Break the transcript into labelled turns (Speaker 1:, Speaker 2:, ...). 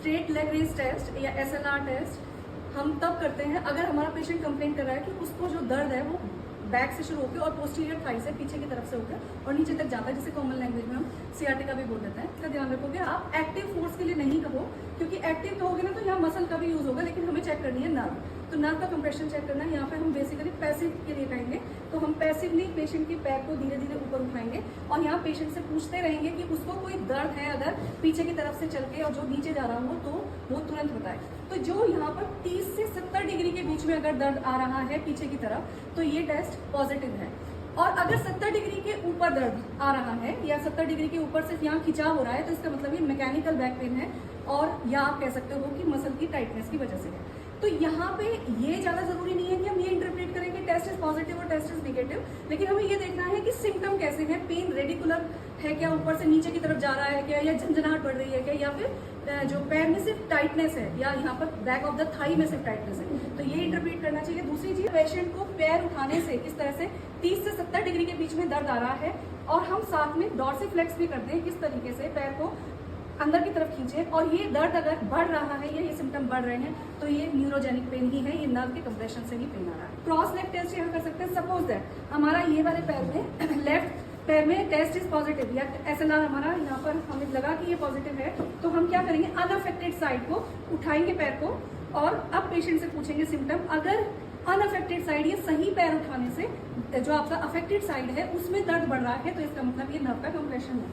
Speaker 1: Straight leg raise test या SLR test हम तब करते हैं अगर हमारा पेशेंट कंप्लेन कर रहा है कि उसको जो दर्द है वो बैक से शुरू होकर और पोस्टीरियर थाई से पीछे की तरफ से होकर और नीचे तक जाता है, जिसे कॉमन लैंग्वेज में हम सियाटिका भी बोल देते हैं। इसका ध्यान रखोगे। आप एक्टिव फोर्स के लिए नहीं कहो, क्योंकि एक्टिव कहोगे ना तो यहाँ मसल का भी यूज होगा, लेकिन हमें चेक करनी है नर्व। तो नर्व का कंप्रेशन चेक करना है। यहाँ पे हम बेसिकली पैसिव के लिए कहेंगे, तो हम पैसिवली पेशेंट के पैर को धीरे धीरे ऊपर उठाएंगे और यहाँ पेशेंट से पूछते रहेंगे कि उसको कोई दर्द है अगर पीछे की तरफ से चल के और जो नीचे जा रहा हो तो वो तुरंत बताए। तो जो यहाँ पर 30 से 70 डिग्री के बीच में अगर दर्द आ रहा है पीछे की तरफ तो ये टेस्ट पॉजिटिव है। और अगर 70 डिग्री के ऊपर दर्द आ रहा है या 70 डिग्री के ऊपर सिर्फ यहाँ खिंचाव हो रहा है तो इसका मतलब ये मैकेनिकल बैक पेन है, और या आप कह सकते हो कि मसल की टाइटनेस की वजह से है। तो यहाँ पे ये ज्यादा जरूरी नहीं है कि हम ये इंटरप्रेट करें कि टेस्ट इज पॉजिटिव और टेस्ट इज नेगेटिव, लेकिन हमें ये देखना है कि सिम्टम कैसे हैं। पेन रेडिकुलर है क्या, ऊपर से नीचे की तरफ जा रहा है क्या, या झंझनाहट बढ़ रही है क्या, या फिर जो पैर में सिर्फ टाइटनेस है या यहाँ पर बैक ऑफ द थाई में सिर्फ टाइटनेस है। तो ये इंटरप्रेट करना चाहिए। दूसरी चीज, पेशेंट को पैर उठाने से किस तरह से 30 से 70 डिग्री के बीच में दर्द आ रहा है और हम साथ में डॉर्सिफ्लेक्स भी करते हैं, किस तरीके से पैर को अंदर की तरफ खींचे, और ये दर्द अगर बढ़ रहा है या ये सिम्टम बढ़ रहे हैं तो ये न्यूरोजेनिक पेन ही है, ये नर्व के कंप्रेशन से ही पेन आ रहा है। क्रॉस लेग टेस्ट यहाँ कर सकते हैं। सपोज दैट हमारा ये वाले पैर में लेफ्ट पैर में टेस्ट इज पॉजिटिव या SLR हमारा यहाँ पर हमें लगा कि ये पॉजिटिव है, तो हम क्या करेंगे, अनअफेक्टेड साइड को उठाएंगे पैर को और अब पेशेंट से पूछेंगे सिम्टम। अगर अनअफेक्टेड साइड या सही पैर उठाने से जो आपका अफेक्टेड साइड है उसमें दर्द बढ़ रहा है तो इसका मतलब ये नर्व का कंप्रेशन है।